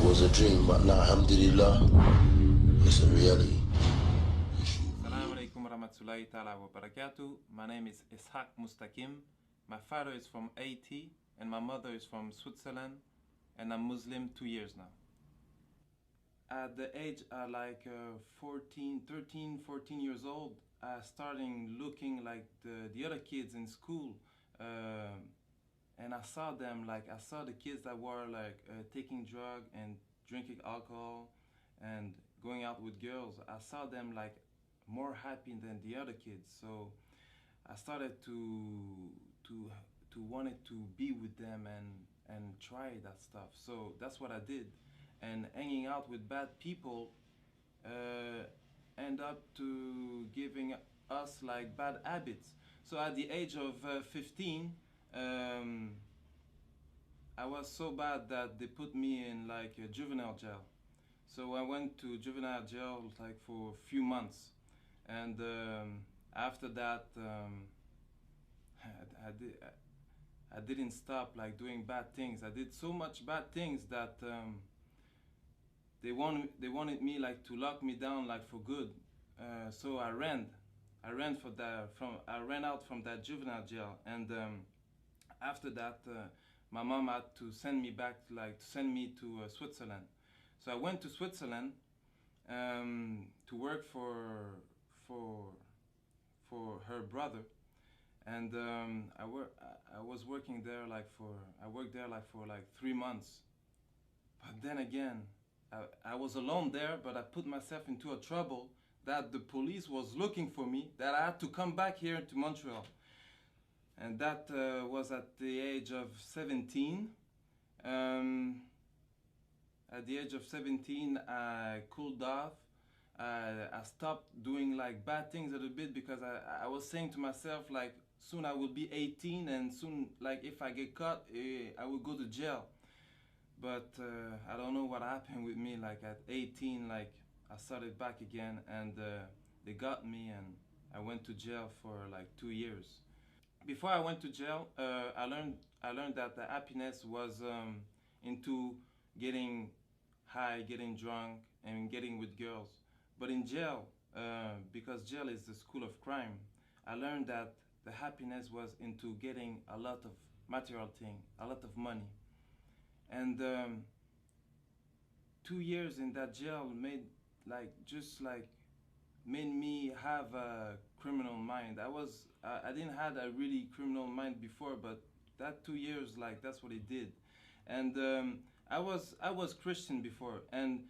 was a dream, but now, alhamdulillah, it's a reality. Assalamu alaikum warahmatullahi ta'ala wa barakatuh. My name is Isac Mustakim. My father is from Haiti and my mother is from Switzerland, and I'm Muslim 2 years now. At the age of 13, 14 years old, I started looking like the other kids in school, and I saw them, I saw the kids that were taking drugs and drinking alcohol and going out with girls. I saw them more happy than the other kids, so I started to wanted to be with them and try that stuff. So that's what I did, and hanging out with bad people end up to giving us bad habits. So at the age of 15, I was so bad that they put me in a juvenile jail. So I went to juvenile jail for a few months, and after that I didn't stop doing bad things. I did so much bad things that they wanted me to lock me down for good. So I ran out from that juvenile jail, and after that my mom had to send me back to Switzerland. So I went to Switzerland to work for her brother, and I was working there I worked there for 3 months. But then again, I was alone there, but I put myself into a trouble that the police was looking for me, that I had to come back here to Montreal. And that was at the age of 17. At the age of 17, I cooled off. I stopped doing bad things a little bit, because I was saying to myself soon I will be 18, and soon if I get caught, I will go to jail. But I don't know what happened with me. At 18, I started back again, and they got me, and I went to jail for 2 years. Before I went to jail, I learned that the happiness was into getting high, getting drunk, and getting with girls. But in jail, because jail is the school of crime, I learned that the happiness was into getting a lot of material things, a lot of money. And 2 years in that jail made made me have a criminal mind. I didn't have a really criminal mind before, but that 2 years, that's what it did. And I was Christian before, and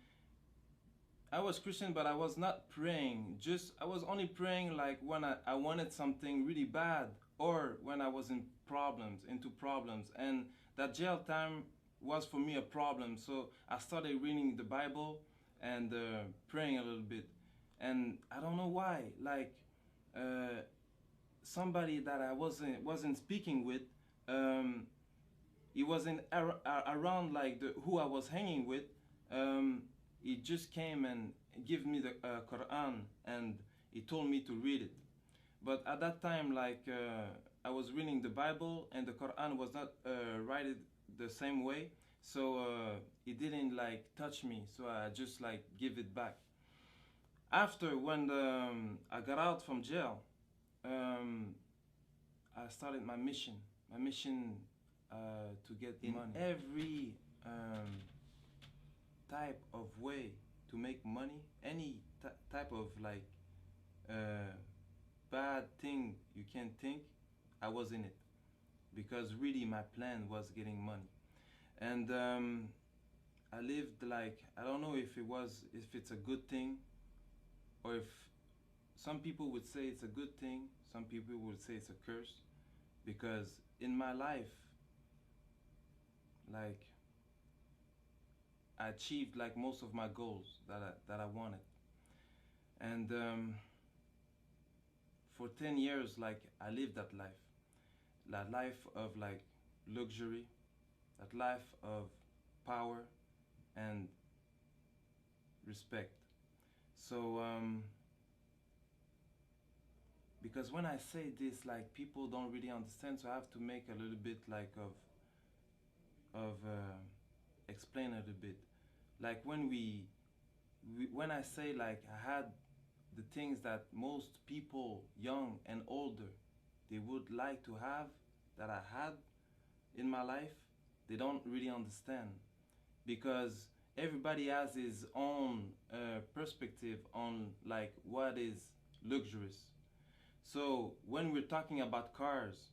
I was Christian, but I was not praying. I was only praying when I wanted something really bad, or when I was into problems. And that jail time was for me a problem. So I started reading the Bible and praying a little bit. And I don't know why, somebody that I wasn't speaking with, he wasn't around who I was hanging with. He just came and gave me the Quran, and he told me to read it. But at that time, I was reading the Bible, and the Quran was not written the same way, so he didn't touch me. So I just give it back. After, when I got out from jail, I started my mission. My mission to get money. Every type of way to make money, any type of bad thing you can think, I was in it, because really my plan was getting money. And I lived I don't know if it's a good thing, or if some people would say it's a good thing, some people would say it's a curse, because in my life, I achieved most of my goals that I wanted. And for 10 years, I lived that life of luxury, that life of power and respect. So because when I say this, people don't really understand, so I have to make a little bit of explain a little bit. like when I say like I had the things that most people, young and older, they would like to have, that I had in my life, they don't really understand, because everybody has his own perspective on like what is luxurious. So when we're talking about cars,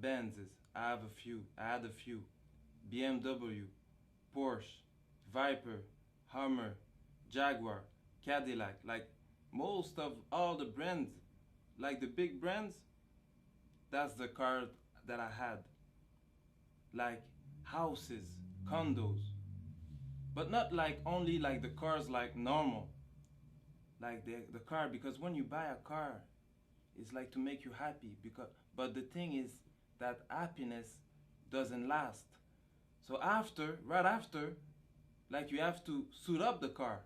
Benzes, I had a few, BMW, Porsche, Viper, Hummer, Jaguar, Cadillac, like most of all the brands, like the big brands, that's the car that I had. Like houses, condos, but not like only like the cars like normal, like the car, because when you buy a car, it's like to make you happy, because but the thing is that happiness doesn't last. So after, right after, like you have to suit up the car.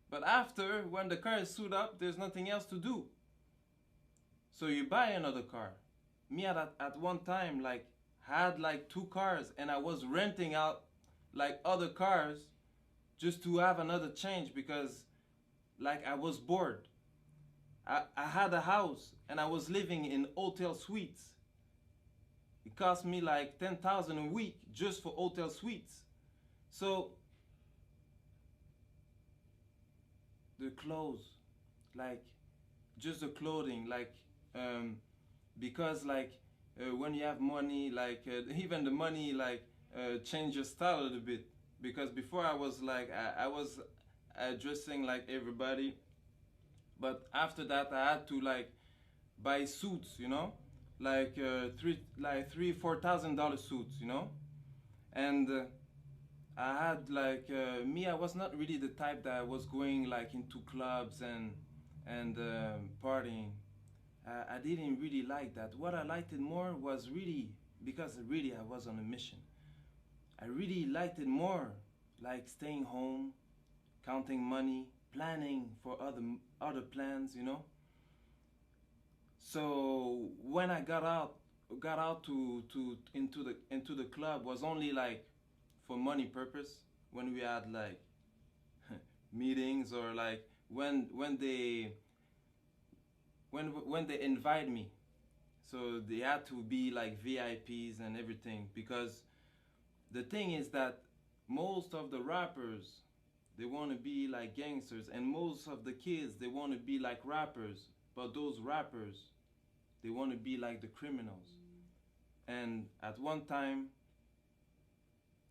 But after, when the car is suited up, there's nothing else to do. So you buy another car. Me at one time, like, had like 2 cars, and I was renting out like other cars just to have another change, because like I was bored. I had a house and I was living in hotel suites. It cost me like 10,000 a week just for hotel suites. So the clothes, like just the clothing, like because like when you have money, like even the money like change your style a little bit. Because before I was like I was dressing like everybody, but after that I had to like buy suits, you know, like $3,000-4,000 suits, you know. And I had like me, I was not really the type that was going like into clubs and partying. I didn't really like that. What I liked it more was really, because really I was on a mission. I really liked it more, like staying home, counting money, planning for other plans, you know. So when I got out to into the club, was only like for money purpose, when we had like meetings, or like when they invite me. So they had to be like VIPs and everything, because the thing is that most of the rappers, they want to be like gangsters, and most of the kids, they want to be like rappers, but those rappers, they want to be like the criminals. And at one time,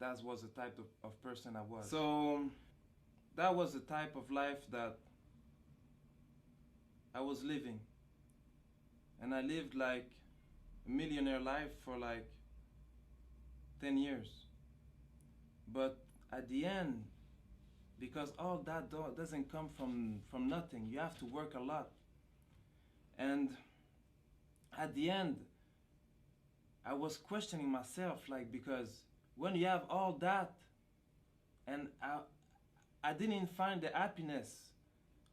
that was the type of person I was. So that was the type of life that I was living. And I lived like a millionaire life for like 10 years. But at the end, because all that doesn't come from nothing, you have to work a lot. And at the end, I was questioning myself, like, because when you have all that, and I didn't find the happiness,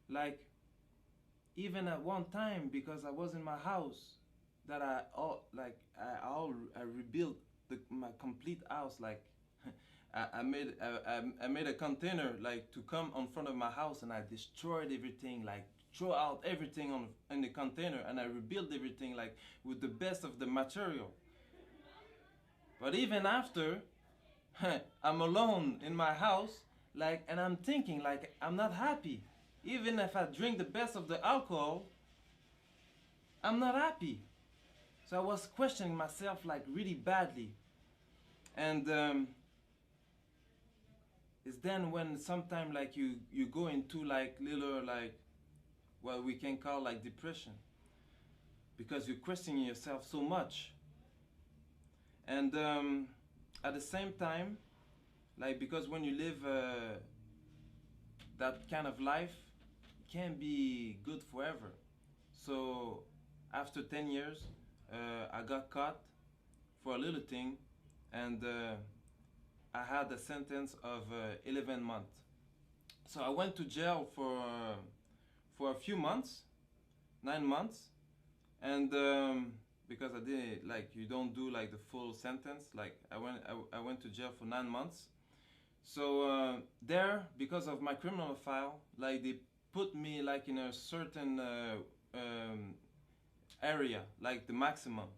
like, even at one time, because I was in my house, that I rebuilt my complete house. Like I made a container like to come in front of my house, and I destroyed everything, like throw out everything in the container, and I rebuilt everything like with the best of the material. But even after, I'm alone in my house, like, and I'm thinking like I'm not happy. Even if I drink the best of the alcohol, I'm not happy. So I was questioning myself like really badly. And it's then when sometime like you go into like little like what we can call like depression, because you're questioning yourself so much. And at the same time, like, because when you live that kind of life, can't be good forever. So after 10 years, I got caught for a little thing, and I had a sentence of 11 months. So I went to jail for a few months, 9 months, and because I didn't, like, you don't do like the full sentence. Like I went to jail for 9 months, So there, because of my criminal file, like they put me like in a certain area, like the maximum.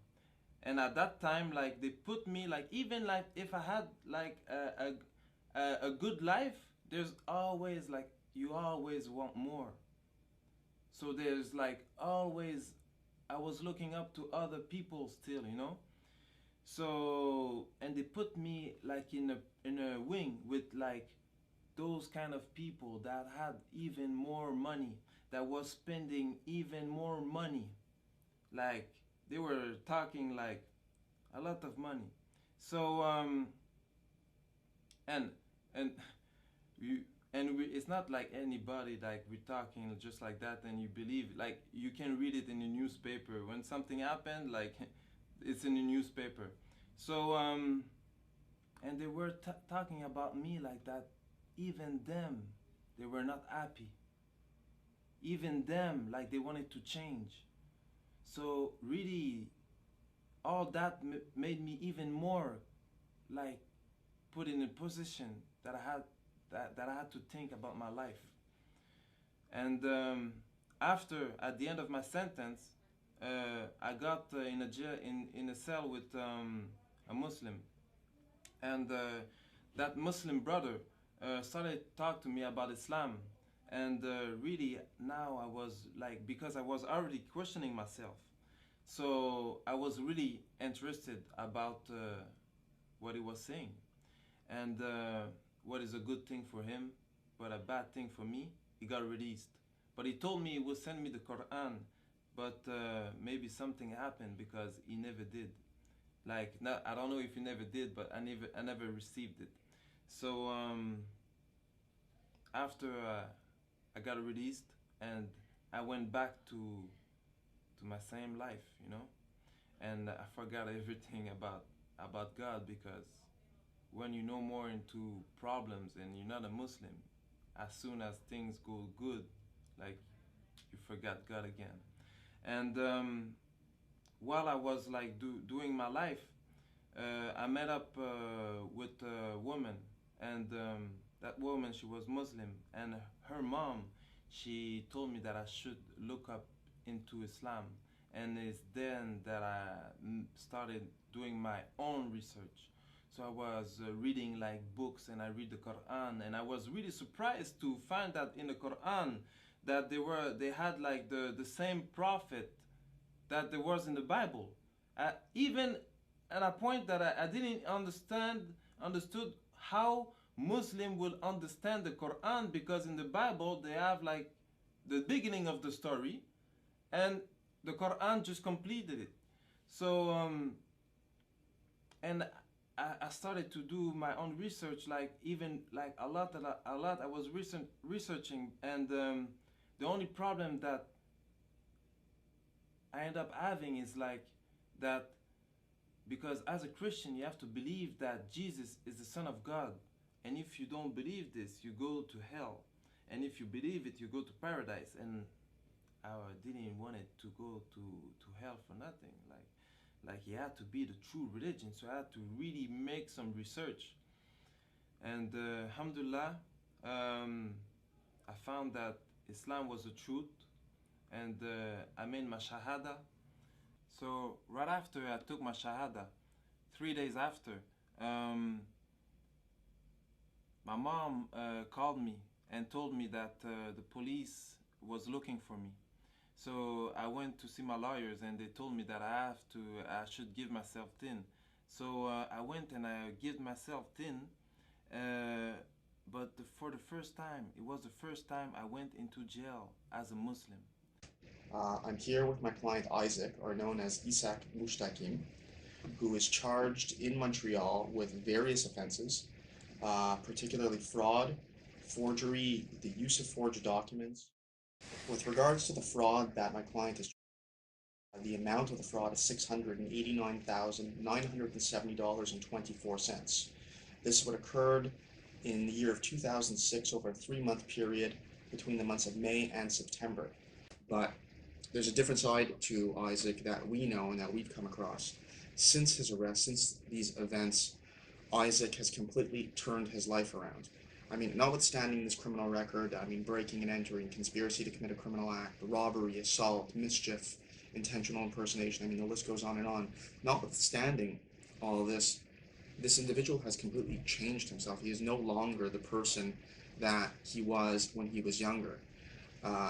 And at that time, like they put me like, even like if I had like a good life, there's always like, you always want more. So there's like always, I was looking up to other people still, you know. So, and they put me like in a wing with like those kind of people that had even more money, that was spending even more money. Like they were talking like a lot of money. So and and you and it's not like anybody, like we're talking just like that and you believe, like you can read it in the newspaper when something happened, like it's in the newspaper. So and they were talking about me like that. Even them, they were not happy. Even them, like they wanted to change. So really, all that made me even more like put in a position that I had that I had to think about my life. And after, at the end of my sentence, I got in a jail, in a cell with a Muslim, and that Muslim brother started to talk to me about Islam. And really now I was like, because I was already questioning myself, so I was really interested about what he was saying, and what is a good thing for him, but a bad thing for me. He got released, but he told me he would send me the Quran, but maybe something happened because he never did. Like, no, I don't know if he never did, but I never received it. So after I got released, and I went back to my same life, you know, and I forgot everything about God, because when you know more into problems and you're not a Muslim, as soon as things go good, like you forgot God again. And while I was like doing my life, I met up with a woman, and that woman, she was Muslim, and her mom, she told me that I should look up into Islam, and it's then that I started doing my own research. So I was reading like books, and I read the Quran, and I was really surprised to find that in the Quran that they had like the same prophet that there was in the Bible. Even at a point that I didn't understood how Muslim will understand the Quran, because in the Bible they have like the beginning of the story, and the Quran just completed it. So and I started to do my own research, like even like a lot. I was researching, and the only problem that I end up having is like that, because as a Christian you have to believe that Jesus is the Son of God, and if you don't believe this, you go to hell, and if you believe it, you go to paradise. And I didn't want it to go to hell for nothing. Like it had to be the true religion, so I had to really make some research. And alhamdulillah, I found that Islam was the truth, and I made my shahada. So right after I took my shahada, 3 days after, my mom called me and told me that the police was looking for me. So I went to see my lawyers, and they told me that I should give myself tin. So I went and I gave myself tin, but for the first time, it was the first time I went into jail as a Muslim. I'm here with my client Isac, or known as Isac Mushtakim, who is charged in Montreal with various offenses, particularly fraud, forgery, the use of forged documents. With regards to the fraud that my client is, the amount of the fraud is $689,970.24. This would occurred in the year of 2006 over a 3-month period between the months of May and September. But there's a different side to Isac that we know and that we've come across. Since his arrest, since these events, Isac has completely turned his life around. I mean, notwithstanding this criminal record, I mean, breaking and entering, conspiracy to commit a criminal act, robbery, assault, mischief, intentional impersonation, I mean, the list goes on and on. Notwithstanding all of this, this individual has completely changed himself. He is no longer the person that he was when he was younger.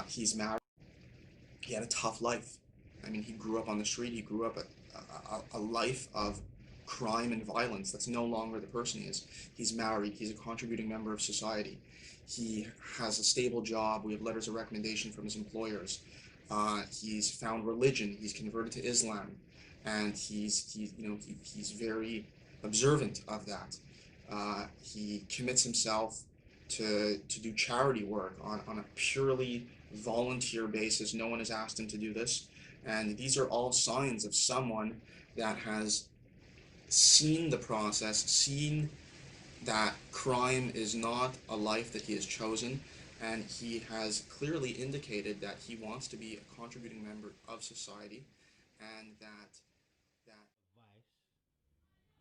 He's married. He had a tough life. I mean, he grew up on the street. He grew up a life of crime and violence. That's no longer the person he is. He's married. He's a contributing member of society. He has a stable job. We have letters of recommendation from his employers. He's found religion. He's converted to Islam, and he's very observant of that. He commits himself to do charity work on a purely volunteer basis. No one has asked him to do this. And these are all signs of someone that has seen the process, seen that crime is not a life that he has chosen, and he has clearly indicated that he wants to be a contributing member of society, and that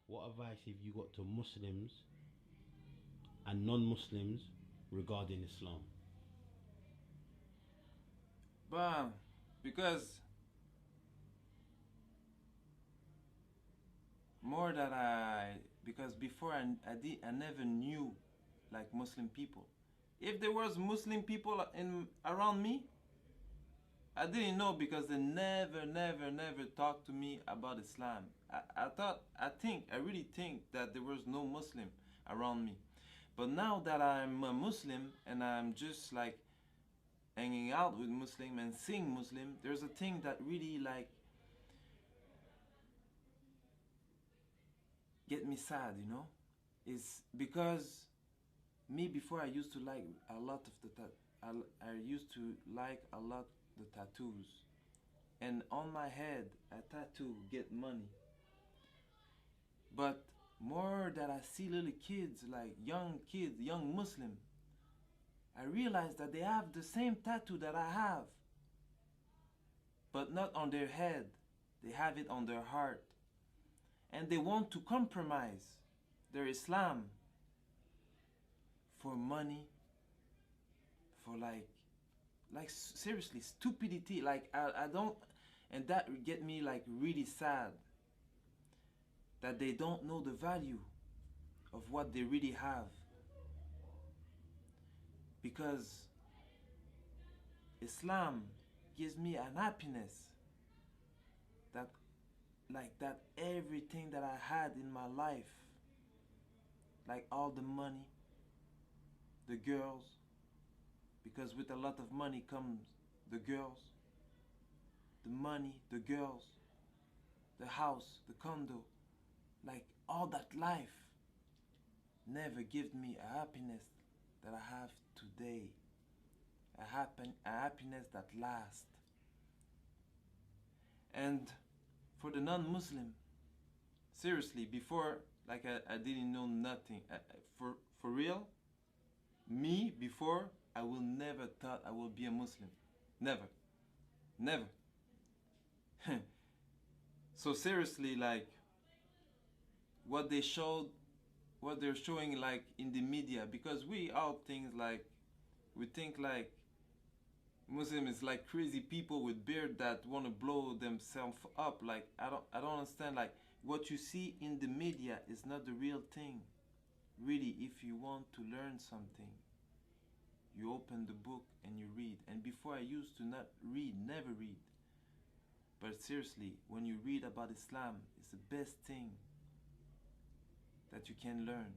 What advice have you got to Muslims and non-Muslims regarding Islam? But because before I never knew like Muslim people. If there was Muslim people around me, I didn't know because they never talked to me about Islam. I really think that there was no Muslim around me. But now that I'm a Muslim and I'm just like hanging out with Muslim and seeing Muslim, there's a thing that really like get me sad, you know? Is because me before I used to like a lot of I used to like a lot the tattoos, and on my head a tattoo get money. But more that I see little kids, like young kids, young Muslim, I realize that they have the same tattoo that I have, but not on their head. They have it on their heart, and they want to compromise their Islam for money, for like seriously stupidity. Like I don't, and that get me like really sad that they don't know the value of what they really have, because Islam gives me an happiness that that everything that I had in my life, like all the money, the girls, because with a lot of money comes the girls, the money, the girls, the house, the condo, like all that life never give me a happiness that I have today, a happiness that lasts. And for the non-Muslim, seriously, before, like I didn't know nothing. For real, me before, I will never thought I will be a Muslim. Never. So seriously, like what they're showing like in the media, because we all think like, we think like Muslim is like crazy people with beard that want to blow themselves up. Like I don't understand. Like what you see in the media is not the real thing. Really, if you want to learn something, you open the book and you read. And before I used to not read, never read. But seriously, when you read about Islam, it's the best thing that you can learn.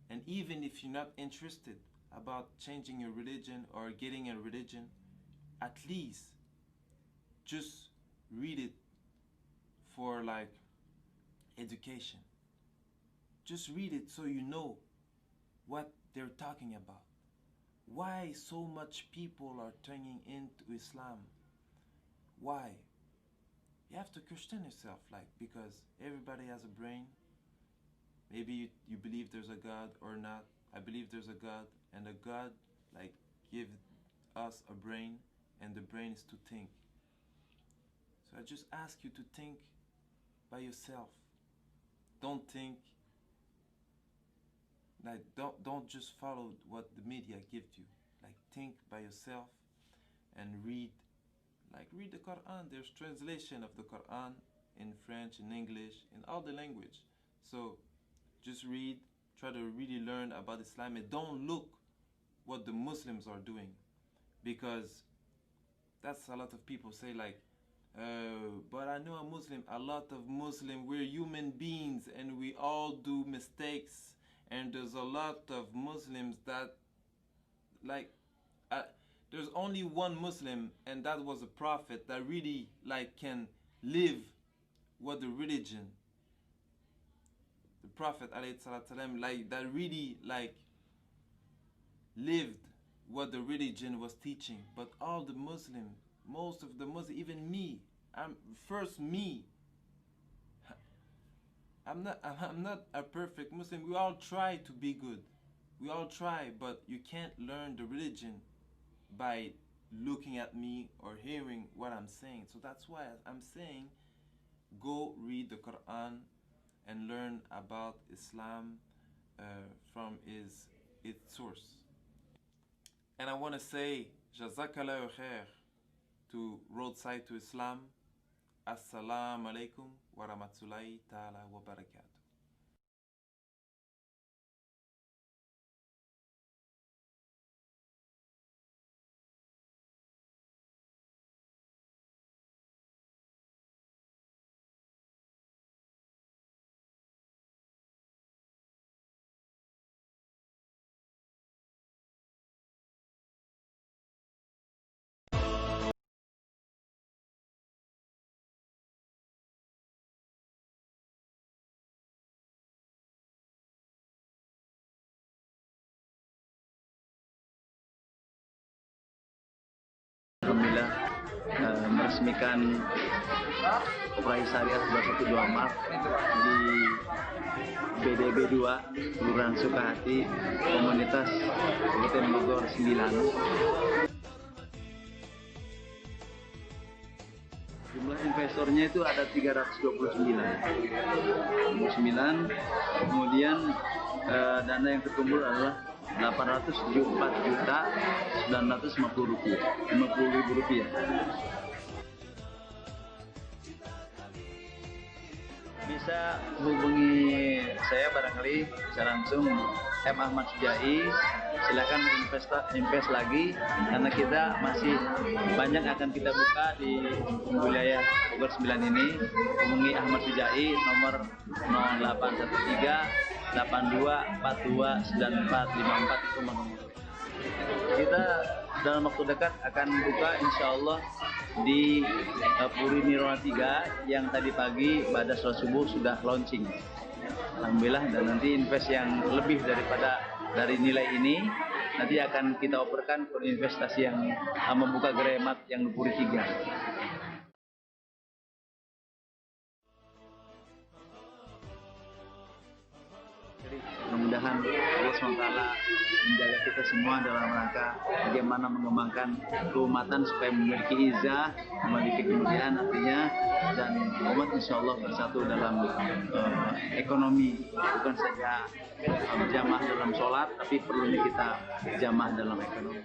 And even if you're not interested about changing your religion or getting a religion, at least just read it for like education. Just read it so you know what they're talking about. Why so much people are turning into Islam? Why? You have to question yourself, like, because everybody has a brain. Maybe you believe there's a God or not. I believe there's a God, and a God like give us a brain, and the brain is to think. So I just ask you to think by yourself. Don't think like don't just follow what the media gives you. Like think by yourself and read the Quran. There's translation of the Quran in French, in English, in all the language. So just read, try to really learn about Islam, and don't look what the Muslims are doing, because that's a lot of people say like, but I know a Muslim. A lot of Muslim, we're human beings and we all do mistakes, and there's a lot of Muslims that like there's only one Muslim, and that was a prophet that really like can live what the religion, the prophet ﷺ, like that really like lived what the religion was teaching. But all the Muslim, most of the Muslim, even me, I'm not a perfect Muslim. We all try to be good. We all try, but you can't learn the religion by looking at me or hearing what I'm saying. So that's why I'm saying go read the Quran and learn about Islam from its source. And I want to say Jazakallahu khair to Roadside to Islam. Assalamu alaikum wa rahmatullahi ta'ala wa barakatuh. Alhamdulillah meresmikan operasi syariah 21 Maret di BDB 2 Kelurahan Sukahati, Komunitas Kabupaten Bogor 9. Jumlah investornya itu ada 329, kemudian dana yang terkumpul adalah 874.950.000 rupiah. Bisa hubungi saya barangkali secara langsung M. Ahmad Sujai. Silakan invest lagi, karena kita masih banyak akan kita buka di wilayah Bogor 9 ini. Hubungi Ahmad Sujai nomor 0813 82429454 itu nomor. Kita dalam waktu dekat akan buka insya Allah di Puri Nirwana 3 yang tadi pagi pada sholat subuh sudah launching. Alhamdulillah, dan nanti invest yang lebih daripada dari nilai ini nanti akan kita operkan ke investasi yang membuka gerai mat yang Puri 3. Mudah-mudahan Allah SWT menjaga kita semua dalam rangka bagaimana mengembangkan keumatan supaya memiliki izah, memiliki kemuliaan artinya, dan umat insya Allah bersatu dalam ekonomi, bukan saja berjamaah dalam sholat, tapi perlunya kita jamaah dalam ekonomi.